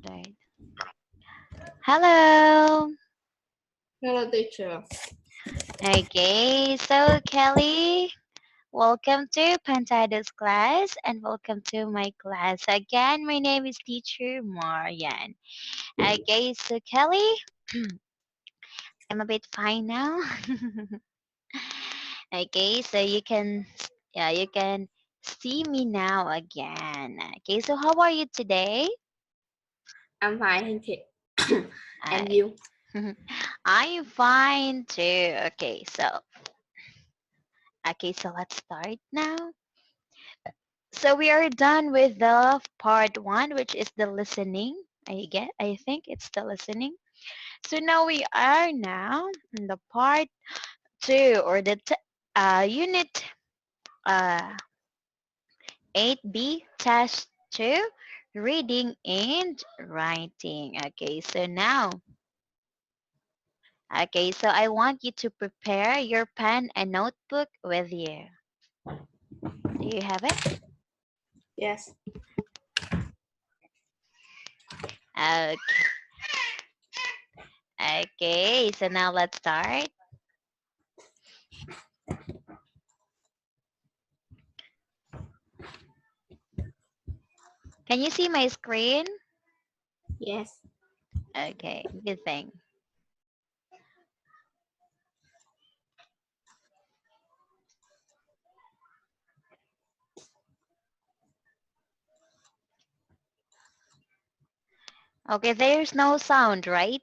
Right. Hello. Hello, teacher. Okay, so Kelly, welcome to Pantado's class and welcome to my class. Again, my name is Teacher Marian. Okay, so Kelly, I'm a bit fine now. Okay, so you can see me now again. Okay, so how are you today? I'm fine, thank you. I And you? I'm fine too. Okay, so let's start now. So we are done with the part one, which is the listening. I think it's the listening. So now we are now in the part two or the unit uh 8B task 2, reading and writing. Okay, so I want you to prepare your pen and notebook with you. Do you have it? Yes. Okay, okay, so now let's start. Can you see my screen? Yes. Okay, good thing. Okay, there's no sound, right?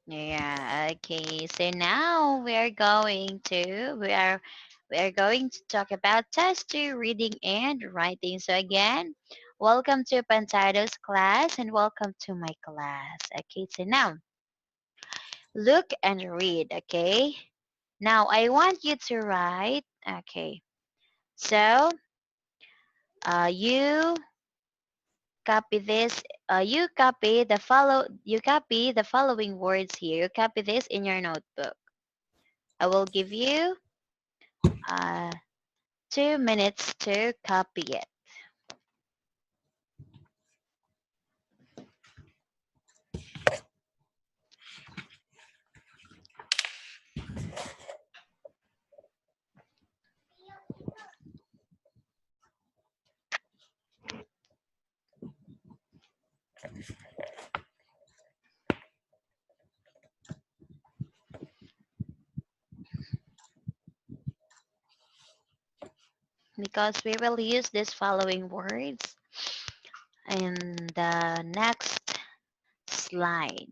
Yeah, okay. So now we are going to talk about test 2, reading and writing. So again, welcome to Pantado's class and welcome to my class. Okay, so now look and read, okay? Now I want you to write, okay. So you copy this you copy the following words here. You copy this in your notebook. I will give you uh, 2 minutes to copy it. Because we will use these following words in the next slide.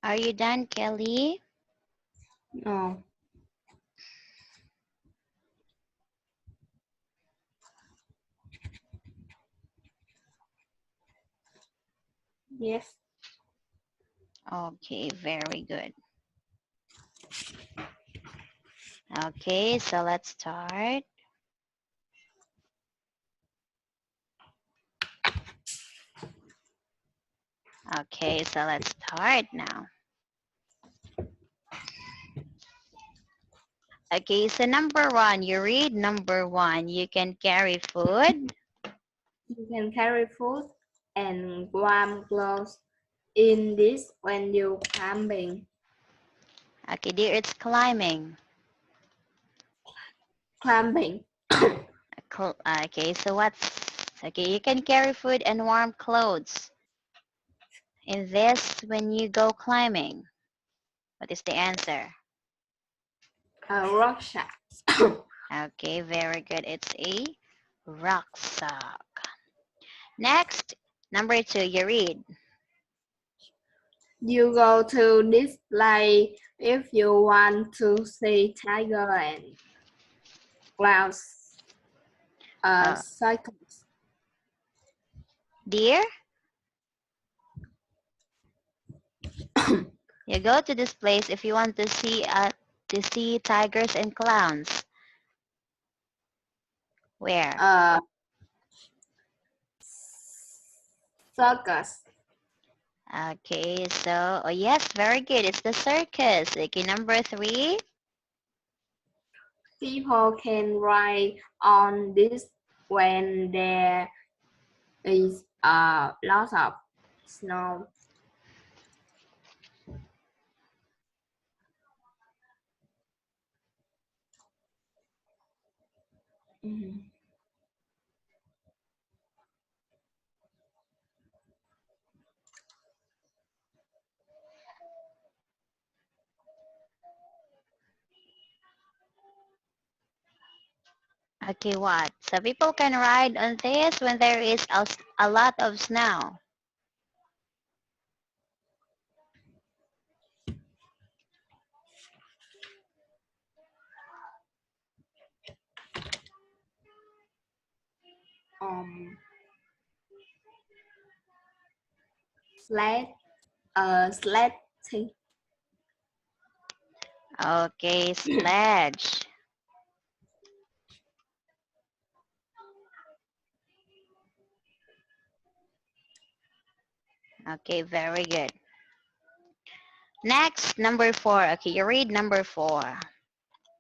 Are you done, Kelly? No. Yes. Okay, very good. Okay, so let's start. Okay, so let's start now. Okay, so number one, you read number one. You can carry food. You can carry food and warm clothes in this when you climbing. Okay, dear, it's climbing. Climbing. Okay, so what's okay? You can carry food and warm clothes in this when you go climbing. What is the answer? A rucksack. Okay, very good. It's a rucksack. Next, number two, you read. You go to display if you want to see tiger and clouds. Uh, Cycles. deer, you go to this place if you want to see tigers and clowns. Where? uh, Circus. Okay, so oh yes, very good. It's the circus. Okay, number three. People can ride on this when there is a lot of snow. Mhm. Okay, what? So people can ride on this when there is a lot of snow. Um, sled, sledding. Okay, sledge. Okay, very good. Next, number four. Okay, you read number four.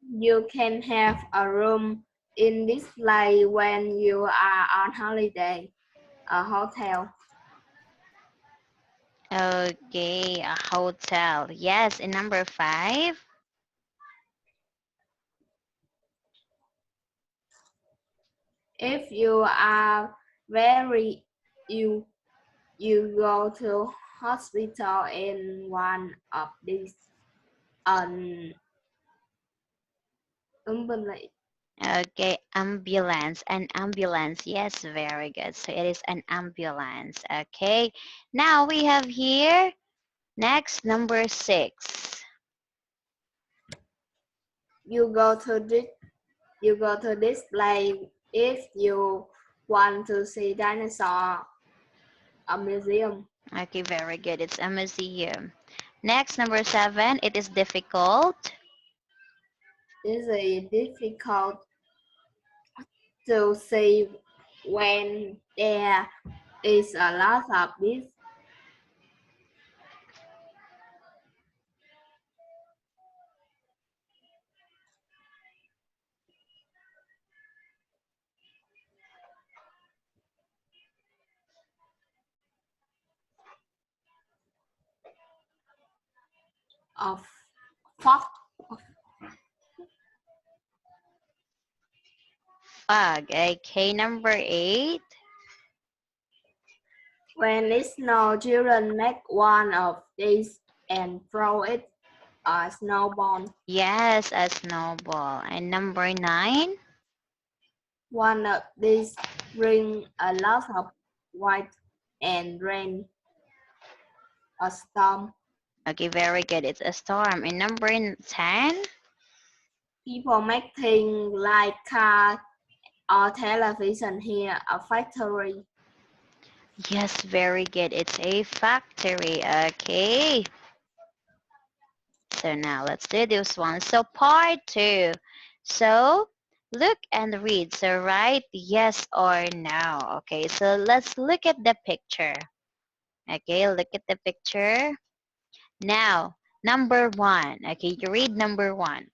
You can have a room in this place when you are on holiday. A hotel. Okay, a hotel. Yes, and number five. If you are very ill, you go to hospital in one of these um, ambulance. Okay, ambulance. An ambulance. Yes, very good. So it is an ambulance. Okay. Now we have here next number six. You go to this. You go to this place if you want to see dinosaur. A museum. Okay, very good. It's a museum. Next number seven. It is difficult. This is difficult to see when there is a lot of this of fog. Fog. Okay, number eight. When it snows, children make one of these and throw it a snowball. Yes, a snowball. And number nine. One of these bring a lot of white and rain, a storm. Okay, very good. It's a storm. And number 10. People make things like cars or television here, a factory. Yes, very good. It's a factory. Okay. so now let's do this one. So part two. So look and read. So write yes or no. Okay, so let's look at the picture. Okay, look at the picture. Now, number one. Okay, you read number one.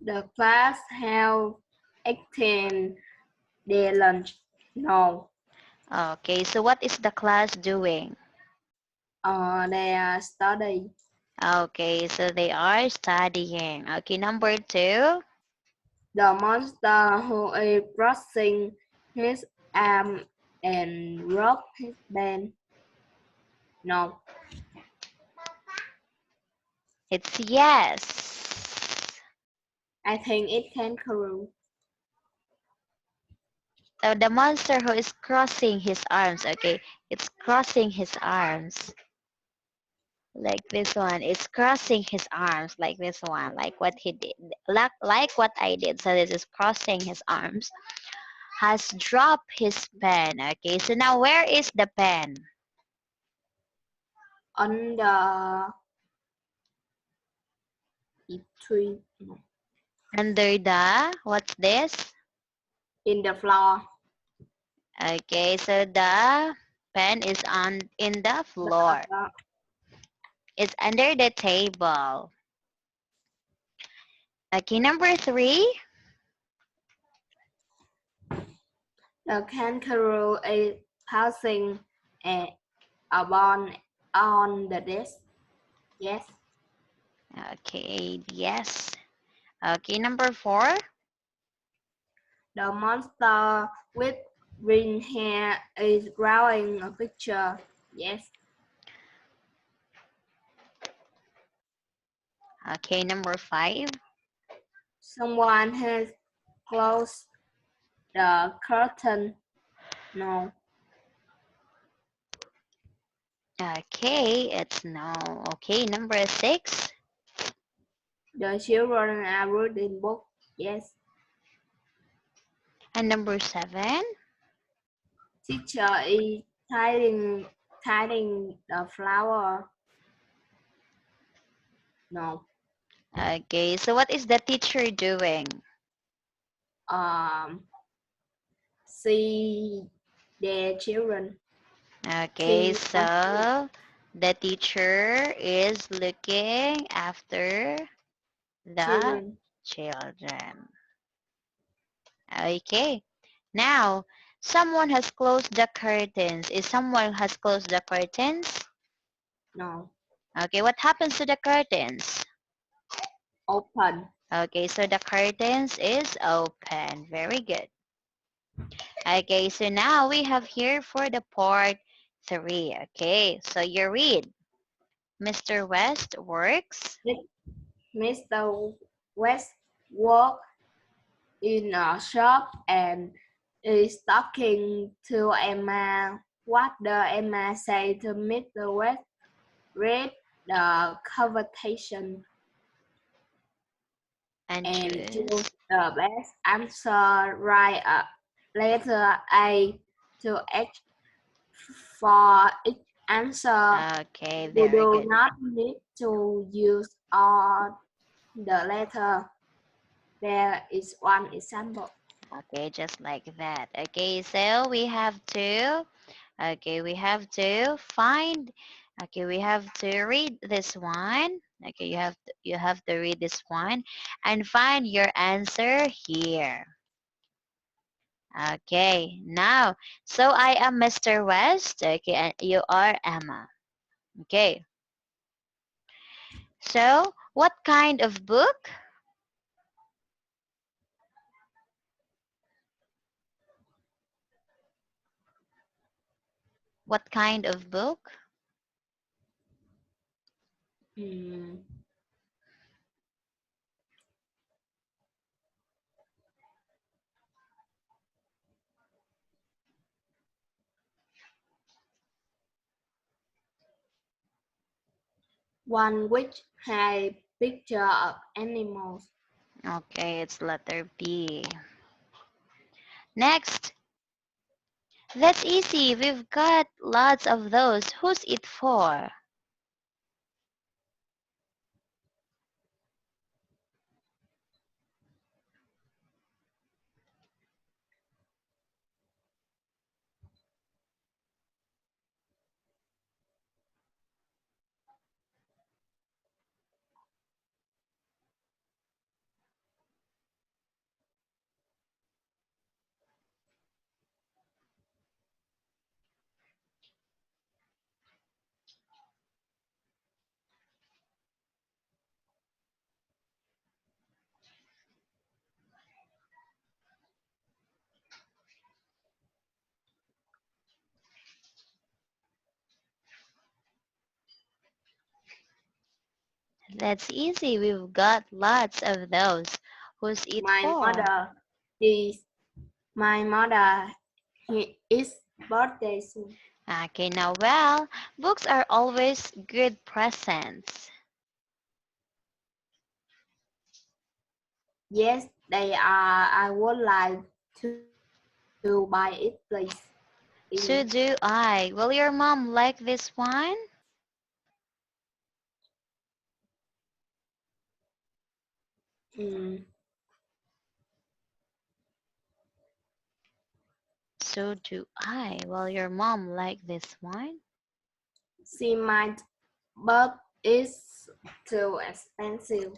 The class have 18 day lunch. No. Okay, so what is the class doing? They are studying. Okay, so they are studying. Okay, number two. The monster who is brushing his arm and rub his band. No. It's yes. I think it kangaroo. So the monster who is crossing his arms, okay, it's crossing his arms like this one. It's crossing his arms like this one, like what he did, like what I did. So this is crossing his arms. Has dropped his pen. Okay, so now where is the pen? On the tree. No. Under the what's this? In the floor. Okay, so the pen is on in the The, floor. the, It's under the table. Okay, number three. the kangaroo is passing a ball on the desk. Yes. Okay, yes. Okay, number four. The monster with green hair is drawing a picture. Yes. Okay, number five. Someone has closed the curtain. No. Okay, it's no. Okay, number six. The children are reading book. Yes. And number seven. Teacher is tidying the flower. No. Okay, so what is the teacher doing? Um. See the children. Okay, See the so the teacher is looking after the children. children. Okay, now someone has closed the curtains. Is someone has closed the curtains? No. Okay, what happens to the curtains? Open. Okay, so the curtains is open. Very good. Okay, so now we have here for the part three. Okay, so you read. Mr. West works. Mr. West work in a shop and is talking to Emma. What does Emma say to Mr. West? Read the conversation And and choose choose. the best answer. Write a letter A to H for each answer. Okay, You very do good. not need to use all the letter. There is one example. Okay, just like that. Okay, so we have to, okay, we have to find, okay, we have to read this one. Okay, you have to read this one and find your answer here. Okay, now, so I am Mr. West. Okay, and you are Emma. Okay, so what kind of book? What kind of book? Hmm. One which has picture of animals. Okay, it's letter B. Next, that's easy. We've got lots of those. Who's it for? That's easy. We've got lots of those. Who's it My for? mother is my mother. His birthday soon. Okay, now well, books are always good presents. Yes, they are. I would like to buy it, please. So do I. Will your mom like this one? Mm, So do I. Will your mom like this one? she might, but it's too expensive.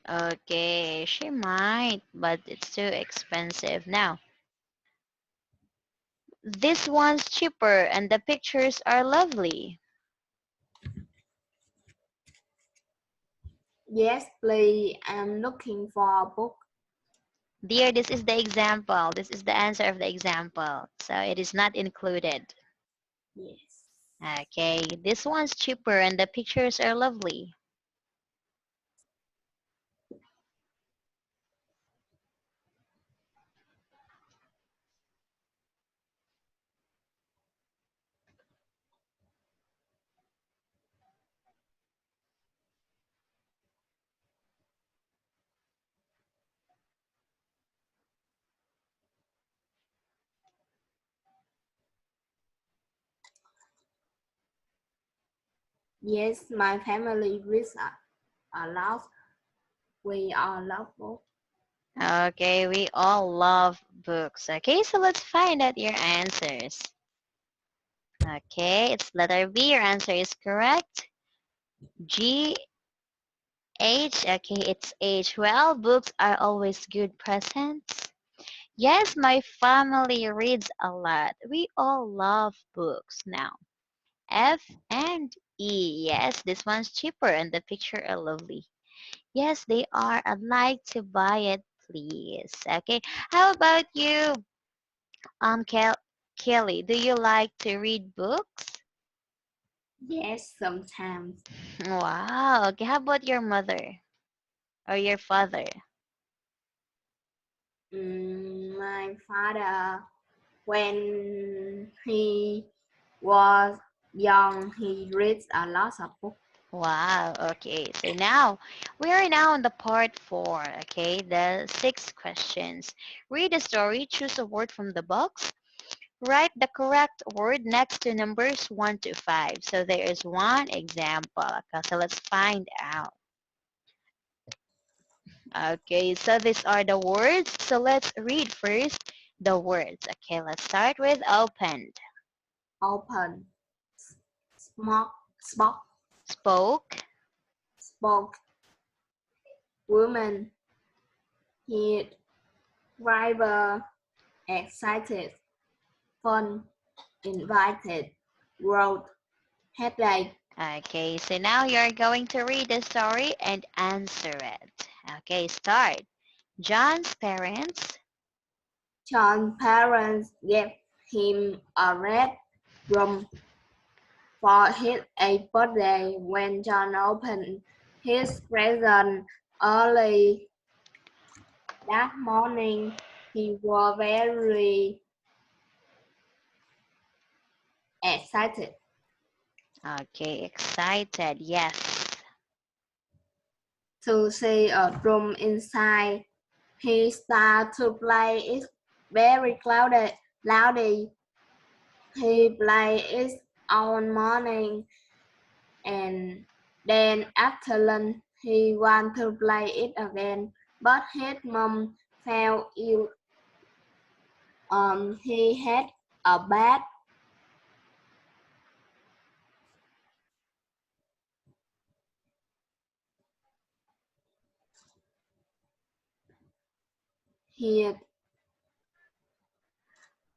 Okay, she might, but it's too expensive. Now, this one's cheaper and the pictures are lovely. Yes, please. I'm looking for a book. Dear, this is the example. This is the answer of the example. So it is not included. Yes. Okay, this one's cheaper and the pictures are lovely. Yes, my family reads a lot. We all love books. Okay, we all love books. Okay, so let's find out your answers. Okay, it's letter B. Your answer is correct. G, H. Okay, it's H. Well, books are always good presents. Yes, my family reads a lot. We all love books now. F and E. Yes, this one's cheaper and the picture are lovely. Yes, they are. I'd like to buy it, please. Okay. How about you, Kelly? Do you like to read books? Yes, sometimes. Wow. Okay. How about your mother or your father? My father, when he was young, he reads a lot of books. Wow. Okay. So now we are now on the part four. Okay. The 6 questions. Read a story. Choose a word from the box. Write the correct word next to numbers 1 to 5. So there is one example. Okay, so let's find out. Okay, so these are the words. So let's read first the words. Okay, let's start with opened. Open, smoke, spoke, Spoke. spoke, woman, heat, driver, excited, fun, invited, wrote, headache. Okay, so now you're going to read the story and answer it. Okay, start. John's parents. John's parents gave him a red room for his 8th birthday. When John opened his present early that morning, he was very excited Okay, excited. Yes. to see a room inside. He started to play it very loudly. He played it all morning and then after lunch he wanted to play it again, but his mom felt ill. He had a bad head,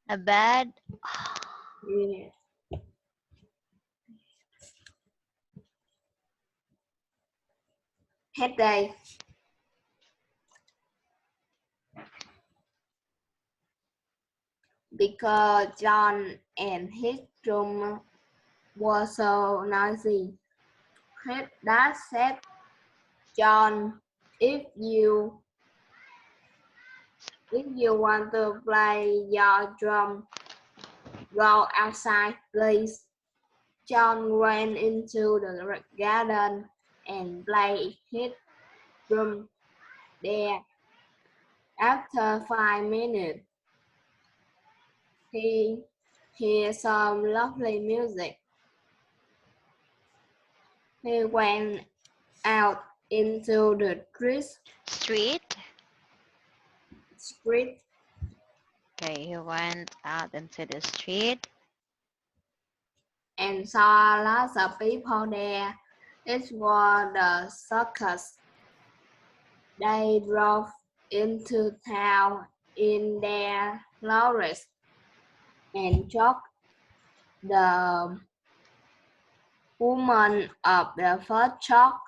A bad. headache because John and his room were so noisy. His dad said John, if you want to play your drum, go outside, please. John went into the garden and played his drum there. After 5 minutes, he heard some lovely music. He went out into the Street. street Okay, he went out into the street. and saw lots of people there. It was the circus. They drove into town in their lorries and choked the woman of the first truck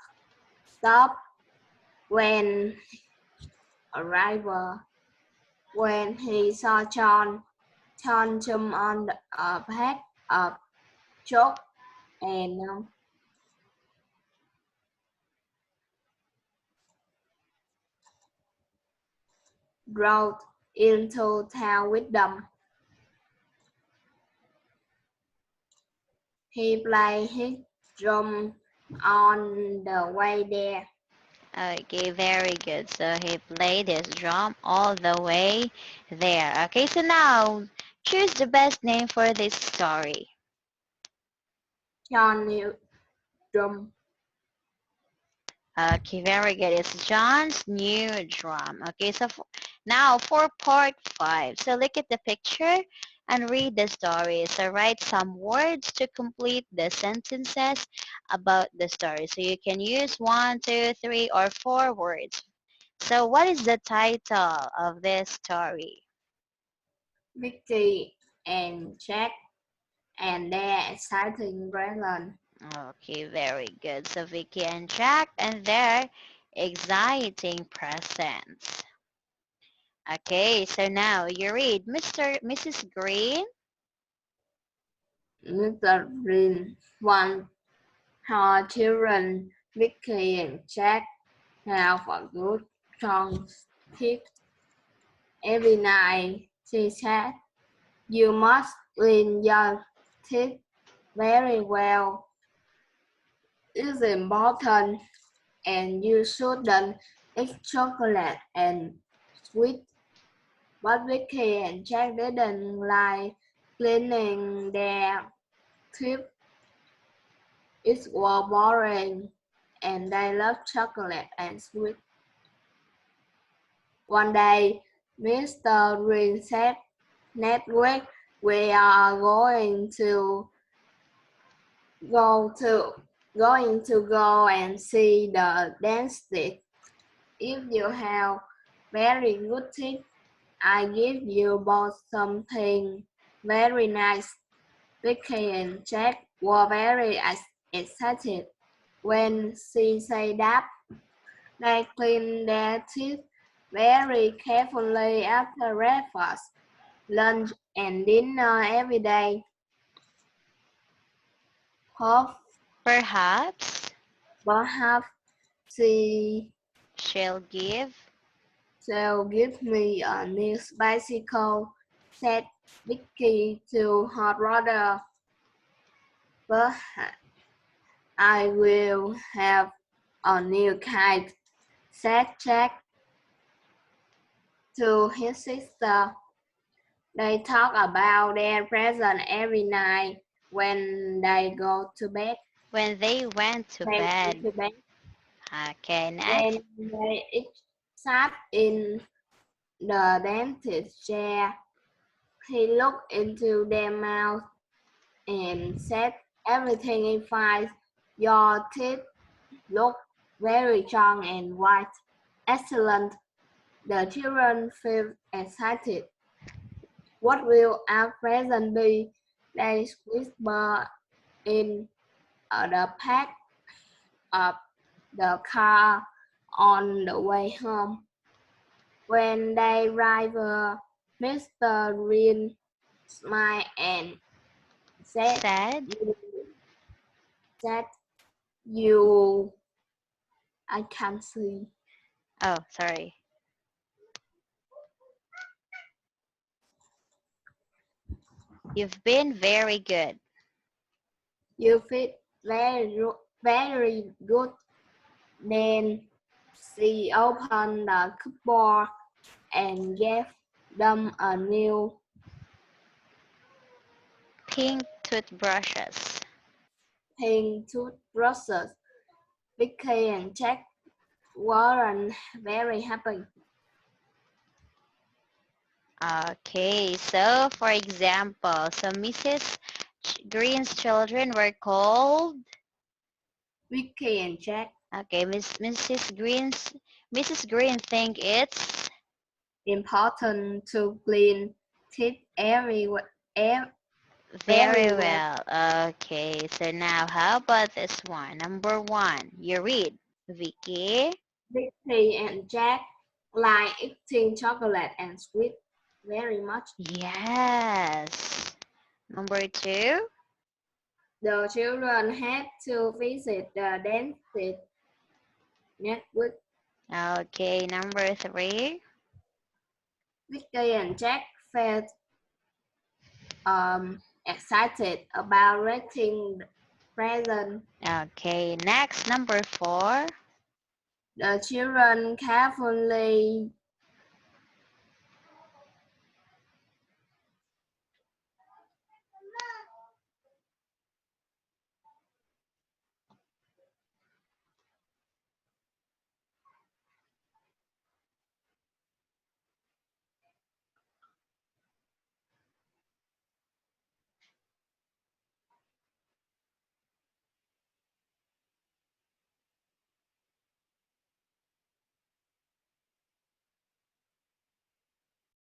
stopped when arrival. When he saw John, John jumped on the back of truck and drove into town with them. He played his drum on the way there. Okay, very good. So he played his drum all the way there. Okay, so now choose the best name for this story. John knew drum. Okay, very good. It's John's new drum. Okay, so now for part 5. So look at the picture and read the story. So write some words to complete the sentences about the story. So you can use one, two, three, or 4 words. So what is the title of this story? Vicky and Jack and their exciting brethren. Okay, very good. So Vicky and Jack and their exciting presents. Okay, so now you read Mrs. Green. Mr. Green wants her children, Vicky and Jack, have a good strong sleep every night. She said, "You must clean your teeth very well. It's important, and you shouldn't eat chocolate and sweet." But Vicky and Jack didn't like cleaning their teeth. It was boring, and they loved chocolate and sweet. One day, Mr. Green said, "Next week we are go to go and see the dentist. If you have very good teeth, I give you both something very nice." Vicky and Jack were very excited when she said that. They cleaned their teeth very carefully after breakfast, lunch, and dinner every day. Hope Perhaps perhaps she she'll give. shall give me a new bicycle, said Vicky to her brother. "But I will have a new kite," said Jack to his sister. They talk about their present every night when they go to bed. When they went to They went bed. to bed. Okay, next. When they each sat in the dentist's chair, he looked into their mouth and said, "Everything is fine. Your teeth look very strong and white. Excellent." The children felt excited. "What will our present be?" they whispered in the back of the car on the way home. When they arrived, Mr. Green smiled and said, Said. "You said you I can't see. Oh, sorry. You've been very good. You fit very good. Then she opened the cupboard and gave them a new Pink toothbrushes. pink toothbrushes. Vicky and Jack weren't very happy. Okay, so for example, so Green's children were called. Vicky and Jack Okay, Mrs. Green think it's important to clean teeth very very well. well. Okay, so now how about this one? Number one, you read. Vicky. Vicky and Jack like eating chocolate and sweet very much. Yes. Number two. The children had to visit the dentist next week. Okay, number three. Vicky and Jack felt excited about writing the present. Okay, next number four. The children carefully